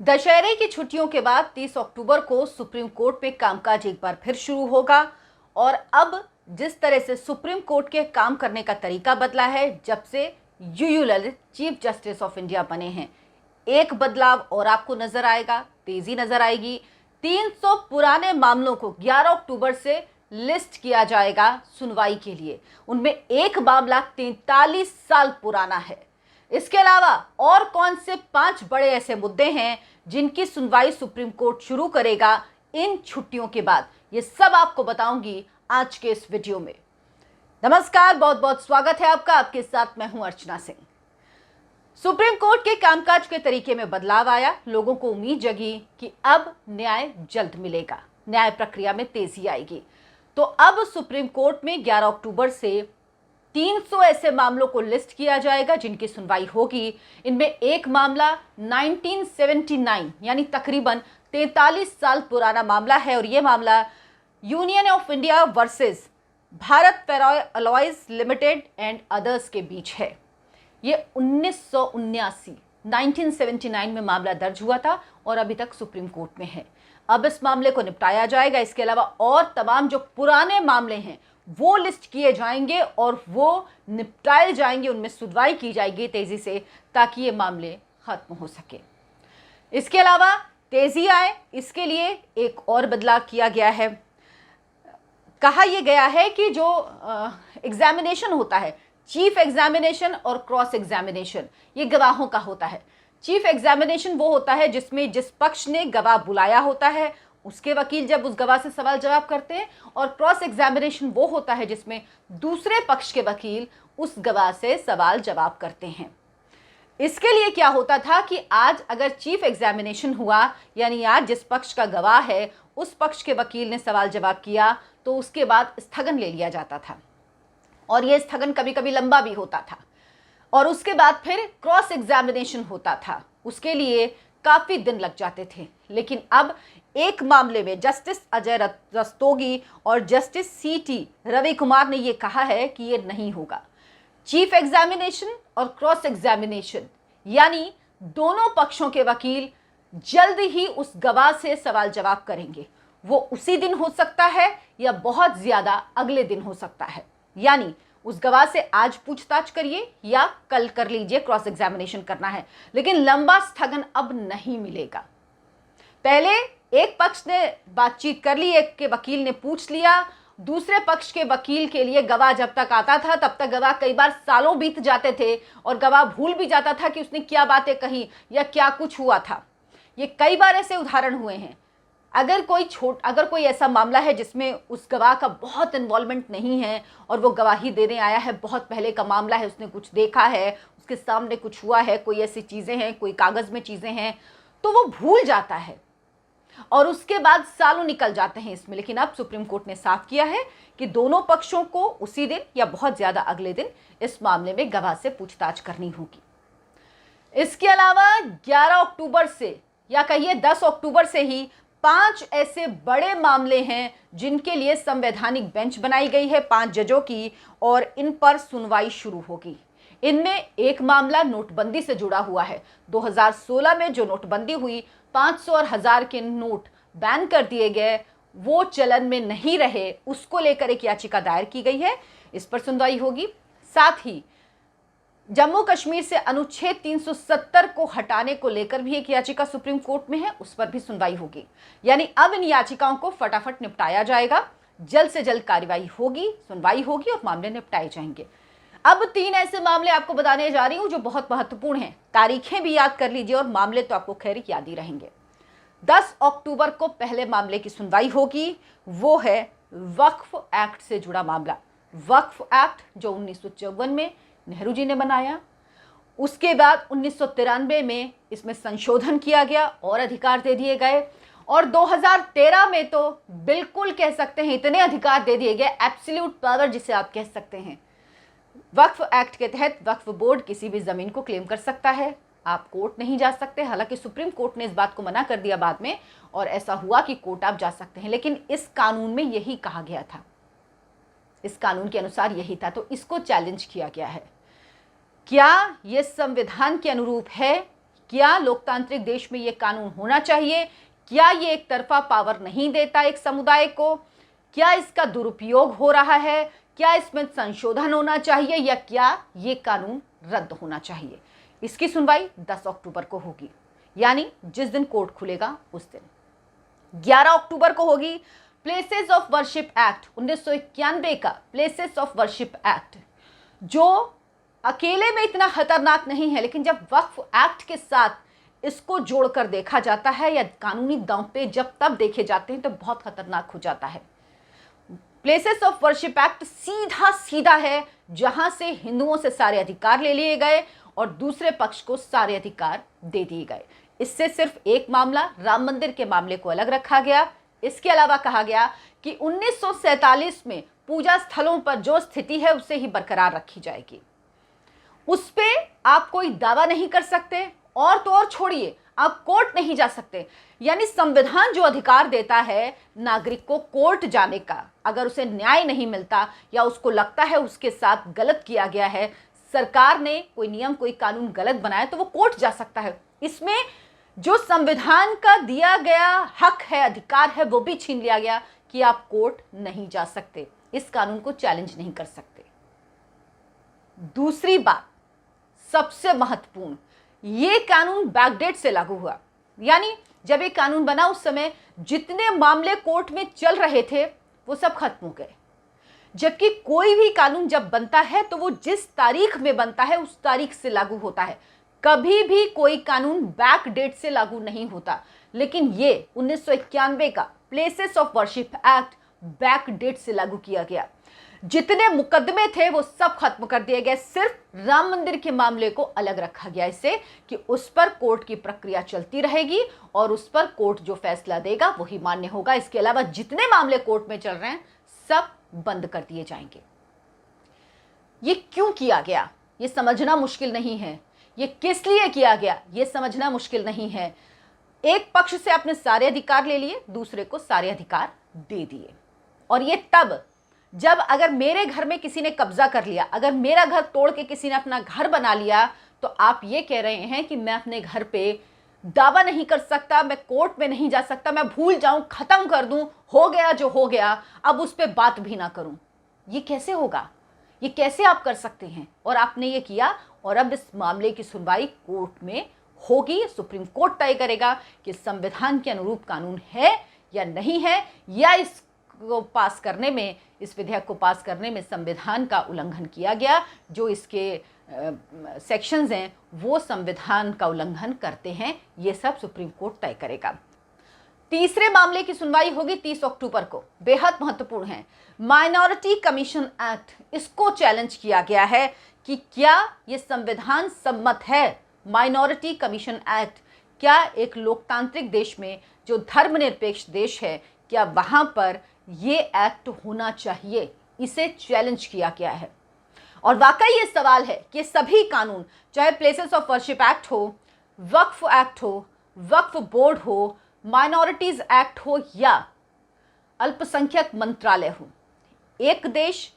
दशहरे की छुट्टियों के बाद 30 अक्टूबर को सुप्रीम कोर्ट में कामकाज एक बार फिर शुरू होगा। और अब जिस तरह से सुप्रीम कोर्ट के काम करने का तरीका बदला है जब से UU Lalit chief justice of India बने हैं, एक बदलाव और आपको नजर आएगा, तेजी नजर आएगी। 300 पुराने मामलों को 11 अक्टूबर से लिस्ट किया जाएगा सुनवाई के लिए। उनमें एक मामला 43 साल पुराना है। इसके अलावा और कौन से 5 बड़े ऐसे मुद्दे हैं जिनकी सुनवाई सुप्रीम कोर्ट शुरू करेगा इन छुट्टियों के बाद, ये सब आपको बताऊंगी आज के इस वीडियो में। नमस्कार, बहुत बहुत स्वागत है आपका। आपके साथ मैं हूं अर्चना सिंह। सुप्रीम कोर्ट के कामकाज के तरीके में बदलाव आया। लोगों को उम्मीद जगी कि अब न्याय जल्द मिलेगा, न्याय प्रक्रिया में तेजी आएगी। तो अब सुप्रीम कोर्ट में 11 अक्टूबर से 300 ऐसे मामलों को लिस्ट किया जाएगा जिनकी सुनवाई होगी। इनमें एक मामला 1979 यानी तकरीबन 43 साल पुराना मामला है और यह मामला union of India versus Bharat ferro alloys limited and others के बीच है। ये 1979 में मामला दर्ज हुआ था और अभी तक सुप्रीम कोर्ट में है। अब इस मामले को निपटाया जाएगा। इसके अलावा और तमाम जो पुराने मामले हैं वो लिस्ट किए जाएंगे और वो निपटाए जाएंगे, उनमें सुनवाई की जाएगी तेजी से, ताकि ये मामले खत्म हो सके। इसके अलावा तेजी आए इसके लिए एक और बदलाव किया गया है। कहा यह गया है कि जो एग्जामिनेशन होता है, चीफ एग्जामिनेशन और क्रॉस एग्जामिनेशन, ये गवाहों का होता है। चीफ एग्जामिनेशन वो होता है जिसमें जिस पक्ष ने गवाह बुलाया होता है उसके वकील जब उस गवाह से सवाल जवाब करते हैं, और क्रॉस एग्जामिनेशन वो होता है जिसमें दूसरे पक्ष के वकील उस गवाह से सवाल जवाब करते हैं। इसके लिए क्या होता था कि आज अगर चीफ एग्जामिनेशन हुआ, यानी आज जिस पक्ष का गवाह है उस पक्ष के वकील ने सवाल जवाब किया, तो उसके बाद स्थगन ले लिया जाता था और यह स्थगन कभी कभी लंबा भी होता था। और उसके बाद फिर क्रॉस एग्जामिनेशन होता था, उसके लिए काफी दिन लग जाते थे। लेकिन अब एक मामले में जस्टिस अजय रस्तोगी और जस्टिस सीटी रवि कुमार ने यह कहा है कि यह नहीं होगा। चीफ एग्जामिनेशन और क्रॉस एग्जामिनेशन यानी दोनों पक्षों के वकील जल्द ही उस गवाह से सवाल जवाब करेंगे। वो उसी दिन हो सकता है या बहुत ज्यादा अगले दिन हो सकता है। यानी उस गवाह से आज पूछताछ करिए या कल कर लीजिए, क्रॉस एग्जामिनेशन करना है, लेकिन लंबा स्थगन अब नहीं मिलेगा। पहले एक पक्ष ने बातचीत कर ली, एक के वकील ने पूछ लिया, दूसरे पक्ष के वकील के लिए गवाह जब तक आता था तब तक गवाह कई बार सालों बीत जाते थे और गवाह भूल भी जाता था कि उसने क्या बातें कही या क्या कुछ हुआ था। ये कई बार ऐसे उदाहरण हुए हैं। अगर कोई ऐसा मामला है जिसमें उस गवाह का बहुत इन्वॉल्वमेंट नहीं है और वो गवाही देने आया है, बहुत पहले का मामला है, उसने कुछ देखा है, उसके सामने कुछ हुआ है, कोई ऐसी चीज़ें हैं, कोई कागज़ में चीज़ें हैं, तो वो भूल जाता है और उसके बाद सालों निकल जाते हैं इसमें। लेकिन अब सुप्रीम कोर्ट ने साफ किया है कि दोनों पक्षों को उसी दिन या बहुत ज़्यादा अगले दिन इस मामले में गवाह से पूछताछ करनी होगी। इसके अलावा 11 अक्टूबर से या कहिए 10 अक्टूबर से ही 5 ऐसे बड़े मामले हैं जिनके लिए संवैधानिक बेंच बनाई गई है 5 जजों की, और इन पर सुनवाई शुरू होगी। इनमें एक मामला नोटबंदी से जुड़ा हुआ है। 2016 में जो नोटबंदी हुई, 500 और 1000 के नोट बैन कर दिए गए, वो चलन में नहीं रहे, उसको लेकर एक याचिका दायर की गई है, इस पर सुनवाई होगी। साथ ही जम्मू कश्मीर से अनुच्छेद 370 को हटाने को लेकर भी एक याचिका सुप्रीम कोर्ट में है, उस पर भी सुनवाई होगी। यानी अब इन याचिकाओं को फटाफट निपटाया जाएगा, जल्द से जल्द कार्रवाई होगी, सुनवाई होगी और मामले निपटाए जाएंगे। अब 3 ऐसे मामले आपको बताने जा रही हूं जो बहुत महत्वपूर्ण हैं। तारीखें भी याद कर लीजिए और मामले तो आपको खैर याद ही रहेंगे। 10 अक्टूबर को पहले मामले की सुनवाई होगी, वो है वक्फ एक्ट से जुड़ा मामला। वक्फ एक्ट जो 1954 में नेहरू जी ने बनाया, उसके बाद 1993 में इसमें संशोधन किया गया और अधिकार दे दिए गए, और 2013 में तो बिल्कुल कह सकते हैं इतने अधिकार दे दिए गए, एब्सोल्यूट पावर जिसे आप कह सकते हैं। वक्फ एक्ट के तहत वक्फ बोर्ड किसी भी जमीन को क्लेम कर सकता है, आप कोर्ट नहीं जा सकते। हालांकि सुप्रीम कोर्ट ने इस बात को मना कर दिया बाद में, और ऐसा हुआ कि कोर्ट आप जा सकते हैं, लेकिन इस कानून में यही कहा गया था, इस कानून के अनुसार यही था, तो इसको चैलेंज किया गया है। क्या यह संविधान के अनुरूप है क्या लोकतांत्रिक देश में ये कानून होना चाहिए? क्या ये एक तरफा पावर नहीं देता एक समुदाय को? क्या इसका दुरुपयोग हो रहा है? क्या इसमें संशोधन होना चाहिए या क्या ये कानून रद्द होना चाहिए? इसकी सुनवाई 10 अक्टूबर को होगी, यानी जिस दिन कोर्ट खुलेगा उस दिन। 11 अक्टूबर को होगी प्लेसेस ऑफ वर्शिप एक्ट 1991 का प्लेसेस ऑफ वर्शिप एक्ट, जो अकेले में इतना खतरनाक नहीं है, लेकिन जब वक्फ एक्ट के साथ इसको जोड़कर देखा जाता है या कानूनी दांव पे जब तब देखे जाते हैं तो बहुत खतरनाक हो जाता है। प्लेसेस ऑफ वर्शिप एक्ट सीधा सीधा है, जहां से हिंदुओं से सारे अधिकार ले लिए गए और दूसरे पक्ष को सारे अधिकार दे दिए गए। इससे सिर्फ एक मामला, राम मंदिर के मामले को अलग रखा गया। इसके अलावा कहा गया कि 1947 में पूजा स्थलों पर जो स्थिति है उसे ही बरकरार रखी जाएगी। उस पे आप कोई दावा नहीं कर सकते, और तो और छोड़िए, आप कोर्ट नहीं जा सकते। यानी संविधान जो अधिकार देता है नागरिक को कोर्ट जाने का, अगर उसे न्याय नहीं मिलता या उसको लगता है उसके साथ गलत किया गया है, सरकार ने कोई नियम कोई कानून गलत बनाया, तो वो कोर्ट जा सकता है। इसमें जो संविधान का दिया गया हक है, अधिकार है, वो भी छीन लिया गया कि आप कोर्ट नहीं जा सकते, इस कानून को चैलेंज नहीं कर सकते। दूसरी बात, सबसे महत्वपूर्ण, ये कानून बैकडेट से लागू हुआ। यानी जब ये कानून बना उस समय जितने मामले कोर्ट में चल रहे थे वो सब खत्म हो गए। जबकि कोई भी कानून जब बनता है तो वो जिस तारीख में बनता है उस तारीख से लागू होता है, कभी भी कोई कानून बैक डेट से लागू नहीं होता। लेकिन ये 1991 का places of worship act back date से लागू किया गया। जितने मुकदमे थे वो सब खत्म कर दिए गए, सिर्फ राम मंदिर के मामले को अलग रखा गया, इससे कि उस पर कोर्ट की प्रक्रिया चलती रहेगी और उस पर कोर्ट जो फैसला देगा वही मान्य होगा। इसके अलावा जितने मामले कोर्ट में चल रहे हैं सब बंद कर दिए जाएंगे। ये क्यों किया गया ये समझना मुश्किल नहीं है, ये किस लिए किया गया ये समझना मुश्किल नहीं है। एक पक्ष से अपने सारे अधिकार ले लिए, दूसरे को सारे अधिकार दे दिए। और ये तब जब अगर मेरे घर में किसी ने कब्जा कर लिया, अगर मेरा घर तोड़ के किसी ने अपना घर बना लिया, तो आप ये कह रहे हैं कि मैं अपने घर पे दावा नहीं कर सकता, मैं कोर्ट में नहीं जा सकता, मैं भूल जाऊं, खत्म कर दूं, हो गया जो हो गया, अब उस पर बात भी ना करूं। ये कैसे होगा? ये कैसे आप कर सकते हैं? और आपने ये किया और अब इस मामले की सुनवाई कोर्ट में होगी। सुप्रीम कोर्ट तय करेगा कि संविधान के अनुरूप कानून है या नहीं है, या इसको पास करने में, इस विधेयक को पास करने में संविधान का उल्लंघन किया गया। जो इसके सेक्शंस हैं वो संविधान का उल्लंघन करते हैं, ये सब सुप्रीम कोर्ट तय करेगा। तीसरे मामले की सुनवाई होगी 30 अक्टूबर को, बेहद महत्वपूर्ण है। माइनॉरिटी कमीशन एक्ट, इसको चैलेंज किया गया है कि क्या ये संविधान सम्मत है। माइनॉरिटी कमीशन एक्ट, क्या एक लोकतांत्रिक देश में जो धर्मनिरपेक्ष देश है, क्या वहां पर ये एक्ट होना चाहिए, इसे चैलेंज किया गया है। और वाकई ये सवाल है कि सभी कानून, चाहे प्लेसेस ऑफ वर्शिप एक्ट हो, वक्फ एक्ट हो, वक्फ बोर्ड हो, माइनॉरिटीज एक्ट हो या अल्पसंख्यक मंत्रालय हो, एक देश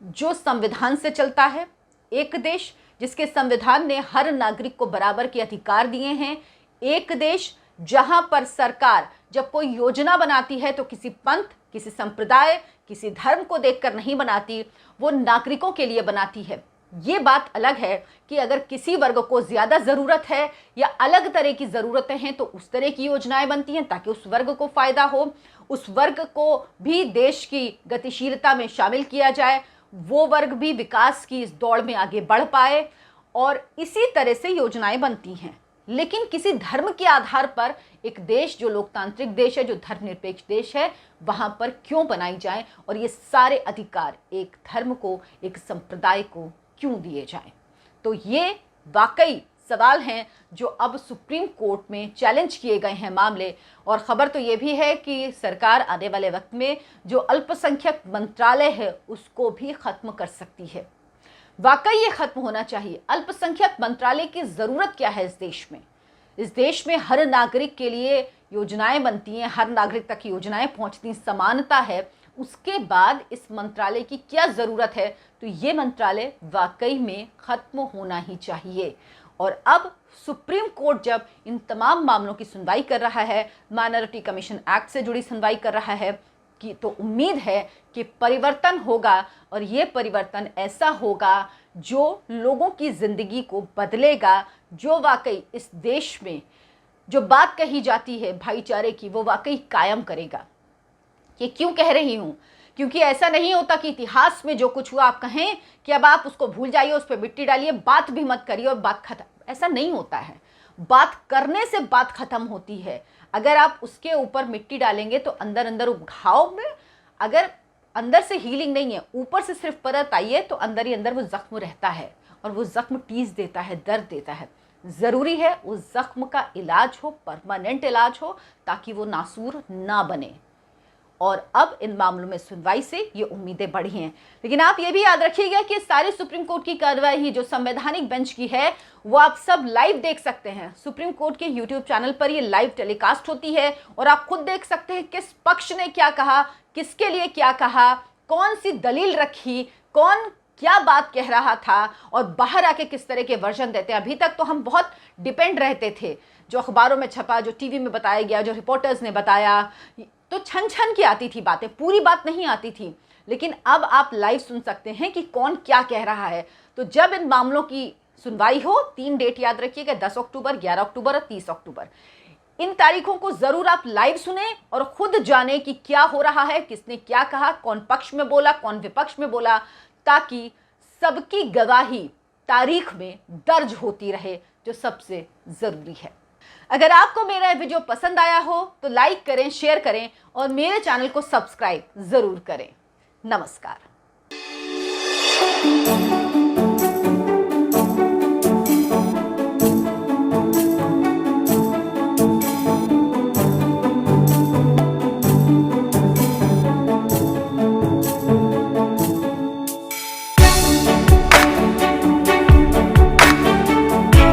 जो संविधान से चलता है, एक देश जिसके संविधान ने हर नागरिक को बराबर के अधिकार दिए हैं, एक देश जहां पर सरकार जब कोई योजना बनाती है तो किसी पंथ, किसी संप्रदाय, किसी धर्म को देखकर नहीं बनाती, वो नागरिकों के लिए बनाती है। ये बात अलग है कि अगर किसी वर्ग को ज़्यादा ज़रूरत है या अलग तरह की ज़रूरतें हैं तो उस तरह की योजनाएं बनती हैं ताकि उस वर्ग को फ़ायदा हो, उस वर्ग को भी देश की गतिशीलता में शामिल किया जाए, वो वर्ग भी विकास की इस दौड़ में आगे बढ़ पाए, और इसी तरह से योजनाएं बनती हैं। लेकिन किसी धर्म के आधार पर एक देश जो लोकतांत्रिक देश है, जो धर्मनिरपेक्ष देश है, वहां पर क्यों बनाई जाए और ये सारे अधिकार एक धर्म को, एक संप्रदाय को क्यों दिए जाएं? तो ये वाकई सवाल हैं जो अब सुप्रीम कोर्ट में चैलेंज किए गए हैं मामले। और खबर तो ये भी है कि सरकार आने वाले वक्त में जो अल्पसंख्यक मंत्रालय है उसको भी खत्म कर सकती है। वाकई ये खत्म होना चाहिए। अल्पसंख्यक मंत्रालय की ज़रूरत क्या है इस देश में? इस देश में हर नागरिक के लिए योजनाएं बनती हैं, हर नागरिक तक योजनाएं पहुंचती, समानता है, उसके बाद इस मंत्रालय की क्या ज़रूरत है? तो ये मंत्रालय वाकई में ख़त्म होना ही चाहिए। और अब सुप्रीम कोर्ट जब इन तमाम मामलों की सुनवाई कर रहा है, माइनॉरिटी कमीशन एक्ट से जुड़ी सुनवाई कर रहा है, कि तो उम्मीद है कि परिवर्तन होगा और ये परिवर्तन ऐसा होगा जो लोगों की ज़िंदगी को बदलेगा, जो वाकई इस देश में जो बात कही जाती है भाईचारे की वो वाकई कायम करेगा। ये क्यों कह रही हूँ? क्योंकि ऐसा नहीं होता कि इतिहास में जो कुछ हुआ आप कहें कि अब आप उसको भूल जाइए, उस पर मिट्टी डालिए, बात भी मत करिए और बात खत्म। ऐसा नहीं होता है। बात करने से बात खत्म होती है। अगर आप उसके ऊपर मिट्टी डालेंगे तो अंदर अंदर घाव में अगर अंदर से हीलिंग नहीं है, ऊपर से सिर्फ परत आई है, तो अंदर ही अंदर वो जख्म रहता है और वो जख्म टीस देता है, दर्द देता है। ज़रूरी है उस जख्म का इलाज हो, परमानेंट इलाज हो, ताकि वो नासूर ना बने। और अब इन मामलों में सुनवाई से ये उम्मीदें बढ़ी हैं। लेकिन आप ये भी याद रखिएगा कि सारी सुप्रीम कोर्ट की कार्रवाई जो संवैधानिक बेंच की है वो आप सब लाइव देख सकते हैं। सुप्रीम कोर्ट के यूट्यूब चैनल पर ये लाइव टेलीकास्ट होती है और आप खुद देख सकते हैं किस पक्ष ने क्या कहा, किसके लिए क्या कहा, कौन सी दलील रखी, कौन क्या बात कह रहा था और बाहर आके किस तरह के वर्जन देते हैं। अभी तक तो हम बहुत डिपेंड रहते थे, जो अखबारों में छपा, जो टीवी में बताया गया, जो रिपोर्टर्स ने बताया, तो छन छन की आती थी बातें, पूरी बात नहीं आती थी। लेकिन अब आप लाइव सुन सकते हैं कि कौन क्या कह रहा है। तो जब इन मामलों की सुनवाई हो, 3 डेट याद रखिएगा, 10 अक्टूबर, 11 अक्टूबर और 30 अक्टूबर, इन तारीखों को जरूर आप लाइव सुने और खुद जाने कि क्या हो रहा है, किसने क्या कहा, कौन पक्ष में बोला, कौन विपक्ष में बोला, ताकि सबकी गवाही तारीख में दर्ज होती रहे, जो सबसे जरूरी है। अगर आपको मेरा वीडियो पसंद आया हो तो लाइक करें, शेयर करें और मेरे चैनल को सब्सक्राइब जरूर करें। नमस्कार।